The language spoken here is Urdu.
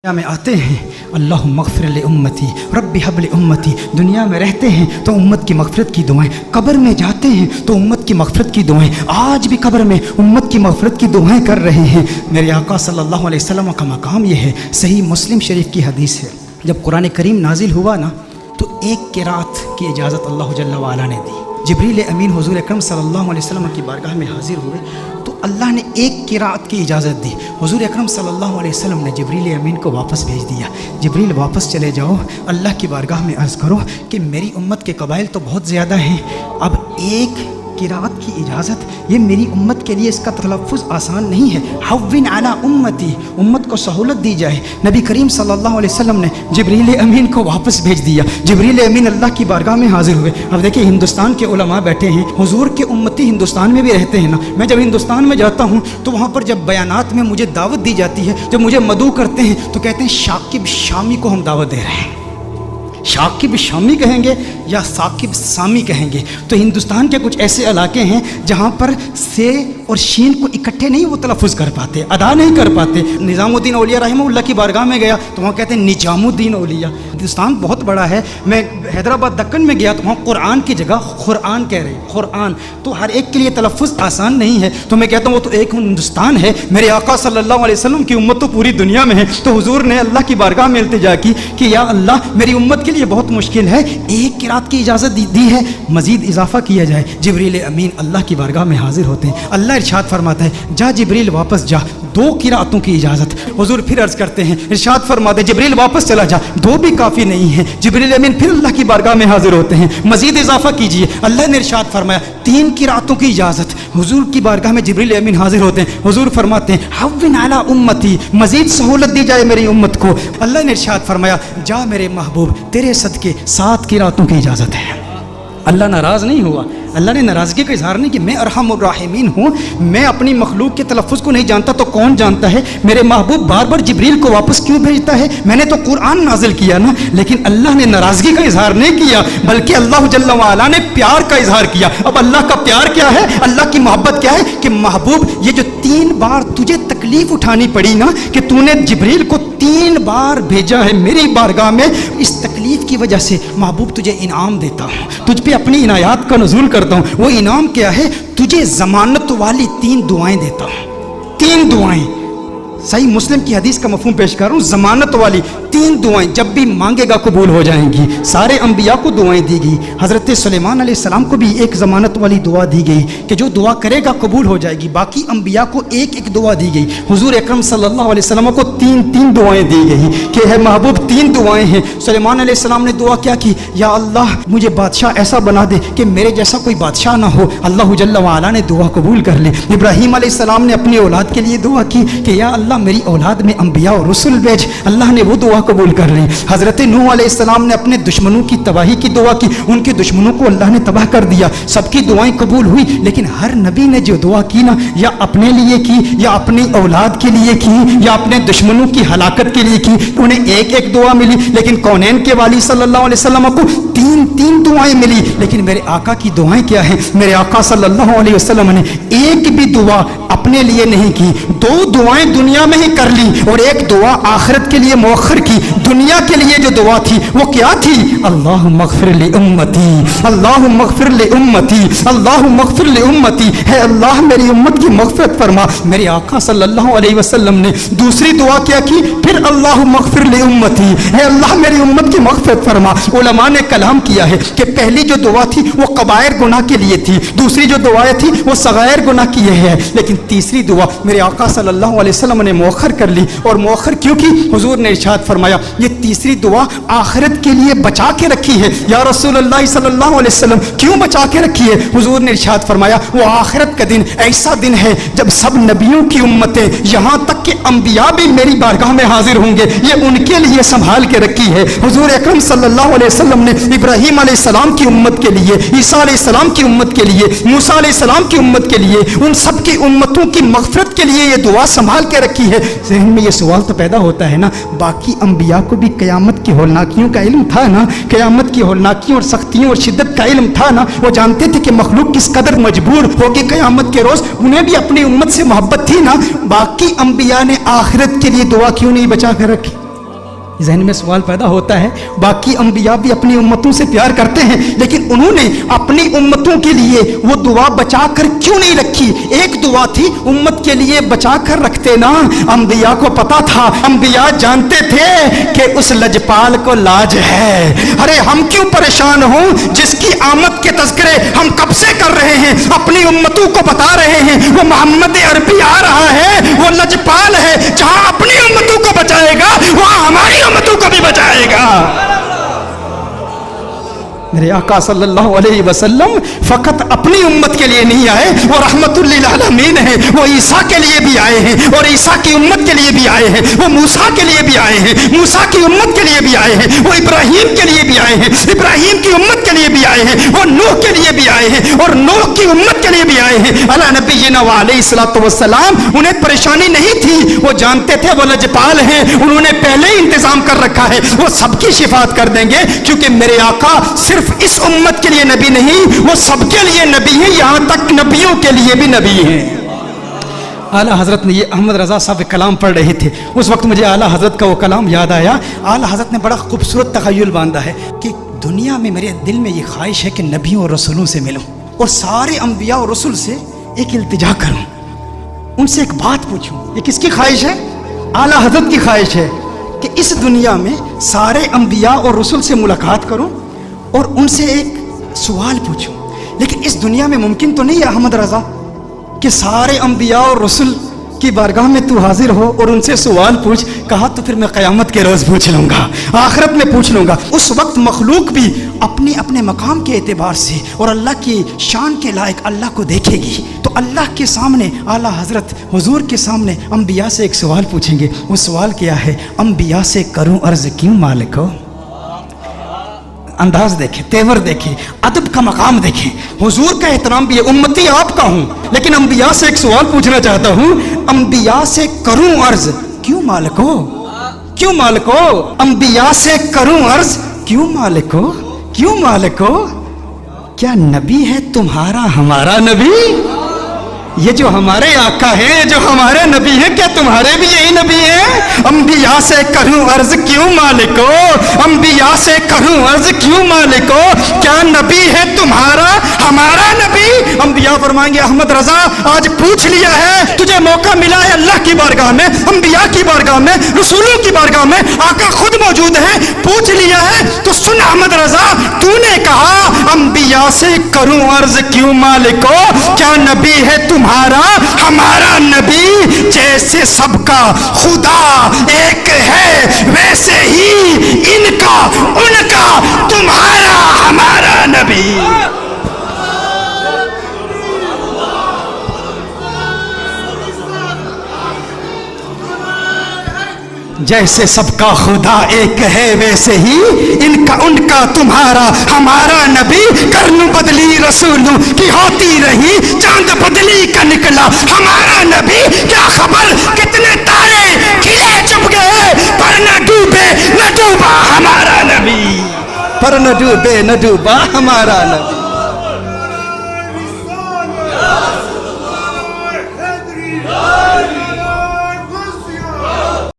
دنیا میں آتے ہیں اللہم اغفر لامتی رب حب لامتی، دنیا میں رہتے ہیں تو امت کی مغفرت کی دعائیں، قبر میں جاتے ہیں تو امت کی مغفرت کی دعائیں، آج بھی قبر میں امت کی مغفرت کی دعائیں کر رہے ہیں۔ میرے آقا صلی اللہ علیہ وسلم کا مقام یہ ہے، صحیح مسلم شریف کی حدیث ہے، جب قرآن کریم نازل ہوا نا تو ایک قرات کی اجازت اللہ جل وعلا نے دی۔ جبریل امین حضور اکرم صلی اللہ علیہ وسلم کی بارگاہ میں حاضر ہوئے تو اللہ نے ایک قرات کی اجازت دی۔ حضور اکرم صلی اللہ علیہ وسلم نے جبریل امین کو واپس بھیج دیا، جبریل واپس چلے جاؤ، اللہ کی بارگاہ میں عرض کرو کہ میری امت کے قبائل تو بہت زیادہ ہیں، اب ایک قرات کی اجازت، یہ میری امت کے لیے اس کا تلفظ آسان نہیں ہے، حوّن علی امتی، امت کو سہولت دی جائے۔ نبی کریم صلی اللہ علیہ وسلم نے جبریل امین کو واپس بھیج دیا، جبریل امین اللہ کی بارگاہ میں حاضر ہوئے۔ اب دیکھیں ہندوستان کے علماء بیٹھے ہیں، حضور کے امتی ہندوستان میں بھی رہتے ہیں نا، میں جب ہندوستان میں جاتا ہوں تو وہاں پر جب بیانات میں مجھے دعوت دی جاتی ہے، جب مجھے مدعو کرتے ہیں تو کہتے ہیں شاکب شامی کو ہم دعوت دے رہے ہیں۔ شاکب شامی کہیں گے یا ثاقب سامی کہیں گے؟ تو ہندوستان کے کچھ ایسے علاقے ہیں جہاں پر سے اور شین کو اکٹھے نہیں وہ تلفظ کر پاتے، ادا نہیں کر پاتے۔ نظام الدین اولیاء رحمہ اللہ کی بارگاہ میں گیا تو وہاں کہتے ہیں نجام الدین اولیاء۔ ہندوستان بہت بڑا ہے، میں حیدرآباد دکن میں گیا تو وہاں قرآن کی جگہ قرآن کہہ رہے ہیں، قرآن، تو ہر ایک کے لیے تلفظ آسان نہیں ہے۔ تو میں کہتا ہوں وہ تو ایک ہندوستان ہے، میرے آقا صلی اللہ علیہ وسلم کی امت تو پوری دنیا میں ہے۔ تو حضور نے اللہ کی بارگاہ میں التجا کی کہ یا اللہ میری امت کے لیے بہت مشکل ہے، ایک قرات کی اجازت دی ہے، مزید اضافہ کیا جائے۔ جبریل امین اللہ کی بارگاہ میں حاضر ہوتے ہیں، اللہ ارشاد فرماتا ہے جا جبریل واپس جا، دو قراتوں کی اجازت۔ حضور پھر عرض کرتے ہیں، ارشاد فرماتے ہیں جبریل واپس چلا جا، دو بھی کافی نہیں ہے۔ جبریل امین پھر اللہ کی بارگاہ میں حاضر ہوتے ہیں، مزید اضافہ کیجئے۔ اللہ نے ارشاد فرمایا تین قراتوں کی اجازت۔ حضور کی بارگاہ میں جبریل امین حاضر ہوتے ہیں، حضور فرماتے ہیں حوّن علی امتی، مزید سہولت دی جائے میری امت کو۔ اللہ نے ارشاد فرمایا جا میرے محبوب تیرے صدقے 7 قراتوں کی اجازت ہے۔ اللہ ناراض نہیں ہوا، اللہ نے ناراضگی کا اظہار نہیں کہ میں ارحم الراحمین ہوں، میں اپنی مخلوق کے تلفظ کو نہیں جانتا تو کون جانتا ہے؟ میرے محبوب بار بار جبریل کو واپس کیوں بھیجتا ہے؟ میں نے تو قرآن نازل کیا نا، لیکن اللہ نے ناراضگی کا اظہار نہیں کیا، بلکہ اللہ جل وعلا نے پیار کا اظہار کیا۔ اب اللہ کا پیار کیا ہے، اللہ کی محبت کیا ہے کہ محبوب یہ جو 3 بار تجھے تکلیف اٹھانی پڑی نا کہ تو نے جبریل کو 3 بار بھیجا ہے میری بارگاہ میں، اس تکلیف کی وجہ سے محبوب تجھے انعام دیتا ہوں، تجھ پہ اپنی عنایات کا نزول کرتا ہوں۔ وہ انعام کیا ہے؟ تجھے ضمانت والی 3 دعائیں دیتا ہوں، 3 دعائیں۔ صحیح مسلم کی حدیث کا مفہوم پیش کر رہا ہوں، ضمانت والی 3 دعائیں، جب بھی مانگے گا قبول ہو جائیں گی۔ سارے انبیاء کو دعائیں دی گئی، حضرت سلیمان علیہ السلام کو بھی ایک ضمانت والی دعا دی گئی کہ جو دعا کرے گا قبول ہو جائے گی، باقی انبیاء کو ایک ایک دعا دی گئی۔ حضور اکرم صلی اللہ علیہ وسلم کو 3 دعائیں دی گئی کہ ہے محبوب 3 دعائیں ہیں۔ سلیمان علیہ السلام نے دعا کیا کی؟ یا اللہ مجھے بادشاہ ایسا بنا دے کہ میرے جیسا کوئی بادشاہ نہ ہو۔ اللہ جل وعلا نے دعا قبول کر لی۔ ابراہیم علیہ السلام نے اپنی اولاد کے لیے دعا کی کہ یا اللہ میری اولاد میں انبیاء اور رسول بھیج، اللہ نے وہ دعا قبول کر لی۔ حضرت نوح علیہ السلام نے اپنے دشمنوں کی تباہی کی دعا کی، ان کے دشمنوں کو اللہ نے تباہ کر دیا، سب کی دعائیں قبول ہوئی، لیکن ہر نبی نے جو دعا کی نا، یا اپنے لیے کی یا اپنی اولاد کے لیے کی یا اپنے دشمنوں کی ہلاکت کے لیے کی، انہیں ایک ایک دعا ملی، لیکن کونین کے والی صلی اللہ علیہ وسلم کو 3 دعائیں ملی۔ لیکن میرے آقا کی دعائیں کیا ہیں؟ میرے آقا صلی اللہ علیہ وسلم نے ایک بھی دعا اپنے لیے نہیں کی، 2 دعائیں دنیا میں ہی کر لی اور ایک دعا آخرت کے لیے مؤخر کی۔ دنیا کے لیے جو دعا تھی وہ کیا تھی؟ اللہم اغفر لامتی، اللہم اغفر لامتی، اللہم اغفر لامتی، ہے اللہ میری امت کی مغفرت فرما۔ میرے آقا صلی اللہ علیہ وسلم نے دوسری دعا کیا کی؟ پھر اللہم اغفر لامتی، ہے اللہ میری امت کی مغفرت فرما۔ علماء نے کلام کیا ہے کہ پہلی جو دعا تھی وہ کبائر گناہ کے لیے تھی، دوسری جو دعائیں تھی وہ صغائر گناہ کی ہے، لیکن تیسری دعا میرے آقا صلی اللہ علیہ وسلم نے مؤخر کر لی۔ اور مؤخر کیوں کی؟ حضور نے ارشاد فرمایا یہ تیسری دعا آخرت کے لیے بچا کے رکھی ہے۔ یا رسول اللہ صلی اللہ علیہ وسلم کیوں بچا کے رکھی ہے؟ حضور نے ارشاد فرمایا وہ آخرت کا دن ایسا دن ہے جب سب نبیوں کی امتیں یہاں تک کہ انبیاء بھی میری بارگاہ میں حاضر ہوں گے، یہ ان کے لیے سنبھال کے رکھی ہے۔ حضور اکرم صلی اللہ علیہ وسلم نے ابراہیم علیہ السلام کی امت کے لیے، عیسیٰ علیہ السلام کی امت کے لیے، موسیٰ علیہ السلام کی امت کے لیے، ان سب کی امتوں کی مغفرت کے لیے یہ دعا سنبھال کے رکھی ہے۔ ذہن میں یہ سوال تو پیدا ہوتا ہے نا، باقی انبیاء کو بھی قیامت کی ہولناکیوں کا علم تھا نا، قیامت کی ہولناکیوں اور سختیوں اور شدت کا علم تھا نا، وہ جانتے تھے کہ مخلوق کس قدر مجبور ہوگی قیامت کے روز، انہیں بھی اپنی امت سے محبت تھی نا۔ باقی انبیاء نے آخرت کے لیے دعا کیوں نہیں بچا کر رکھی؟ ذہن میں سوال پیدا ہوتا ہے، باقی انبیاء بھی اپنی امتوں سے پیار کرتے ہیں، لیکن انہوں نے اپنی امتوں کے لیے وہ دعا بچا کر کیوں نہیں رکھی؟ ایک دعا تھی امت کے لیے بچا کر رکھتے نا۔ انبیاء کو پتا تھا، انبیاء جانتے تھے کہ اس لجپال کو لاج ہے۔ ارے ہم کیوں پریشان ہوں جس کی آمد کے تذکرے ہم کب سے کر رہے ہیں، اپنی امتوں کو بتا رہے ہیں وہ محمد عربی آ رہا ہے، وہ لجپال ہے، جہاں اپنی امتوں کو بچائے گا وہاں ہماری امتوں کو بھی بچائے گا۔ میرے آقا صلی اللہ علیہ وسلم فقط اپنی امت کے لیے نہیں آئے، وہ رحمت للعالمین ہیں، وہ عیسیٰ کے لیے بھی آئے ہیں اور عیسیٰ کی امت کے لیے بھی آئے ہیں، وہ موسیٰ کے لیے بھی آئے ہیں، موسیٰ کی امت کے لیے بھی آئے ہیں، وہ ابراہیم کے لیے بھی آئے ہیں، ابراہیم کی امت کے لیے بھی آئے ہیں، وہ نوح کے لیے بھی آئے ہیں اور نوح کی امت کے لیے بھی آئے ہیں۔ علی نبینا وعلیہ الصلوۃ والسلام، انہیں پریشانی نہیں تھی، وہ جانتے تھے وہ لجپال ہیں، انہوں نے پہلے ہی انتظام کر رکھا ہے، وہ سب کی شفاعت کر دیں گے، کیونکہ میرے آقا صرف اس امت کے لیے نبی نہیں، وہ سب کے لیے نبی ہیں، یہاں تک نبیوں کے لیے بھی نبی ہیں۔ اعلیٰ حضرت نے یہ احمد رضا صاحب کلام پڑھ رہے تھے، اس وقت مجھے اعلیٰ حضرت کا وہ کلام یاد آیا۔ اعلیٰ حضرت نے بڑا خوبصورت تخیل باندھا ہے کہ دنیا میں میرے دل میں یہ خواہش ہے کہ نبیوں اور رسولوں سے ملوں اور سارے انبیاء اور رسول سے ایک التجا کروں، ان سے ایک بات پوچھوں۔ یہ کس کی خواہش ہے؟ اعلیٰ حضرت کی خواہش ہے کہ اس دنیا میں سارے انبیاء اور رسول سے ملاقات کروں اور ان سے ایک سوال پوچھوں۔ لیکن اس دنیا میں ممکن تو نہیں ہے احمد رضا کہ سارے انبیاء اور رسول کی بارگاہ میں تو حاضر ہو اور ان سے سوال پوچھ۔ کہا تو پھر میں قیامت کے روز پوچھ لوں گا، آخرت میں پوچھ لوں گا۔ اس وقت مخلوق بھی اپنے اپنے مقام کے اعتبار سے اور اللہ کی شان کے لائق اللہ کو دیکھے گی، تو اللہ کے سامنے اعلیٰ حضرت حضور کے سامنے انبیاء سے ایک سوال پوچھیں گے۔ وہ سوال کیا ہے؟ انبیاء سے کروں عرض کیوں مالک ہو؟ انداز دیکھیں، تیور دیکھیں، ادب کا مقام دیکھیں، حضور کا احترام بھی ہے۔ امتی آپ کا ہوں لیکن انبیاء سے ایک سوال پوچھنا چاہتا ہوں، انبیاء سے کروں عرض کیوں مالک ہو؟ کیوں مالک ہو؟ انبیاء سے کروں عرض کیوں مالک ہو؟ کیوں مالک ہو؟ کیا نبی ہے تمہارا ہمارا نبی؟ یہ جو ہمارے آقا ہیں، جو ہمارے نبی ہیں، کیا تمہارے بھی یہی نبی ہیں؟ انبیاء سے کروں عرض کیوں مالک ہو؟ انبیاء سے کروں عرض کیوں مالک ہو؟ کیا نبی ہے تمہارا ہمارا نبی؟ انبیاء فرمائیں گے احمد رضا آج پوچھ لیا ہے، تجھے موقع ملا ہے اللہ کی بارگاہ میں، انبیاء کی بارگاہ میں، رسولوں کی بارگاہ میں، آقا خود موجود ہے، پوچھ لیا ہے تو سن احمد رضا، تو نے کہا انبیاء سے کروں عرض کیوں مالک ہو؟ کیا نبی ہے تمہارا ہمارا نبی؟ جیسے سب کا خدا ایک ہے ویسے ہی ان کا ان کا تمہارا ہمارا نبی۔ جیسے سب کا خدا ایک ہے ویسے ہی ان کا ان کا تمہارا ہمارا نبی۔ کرنوں بدلی رسولوں کی ہوتی رہی، چاند بدلی کا نکلا ہمارا نبی۔ کیا خبر کتنے تارے کھلے چھپ گئے، پر نہ ڈوبے نہ ڈوبا ہمارا نبی، پر نہ ڈوبے نہ ڈوبا ہمارا نبی۔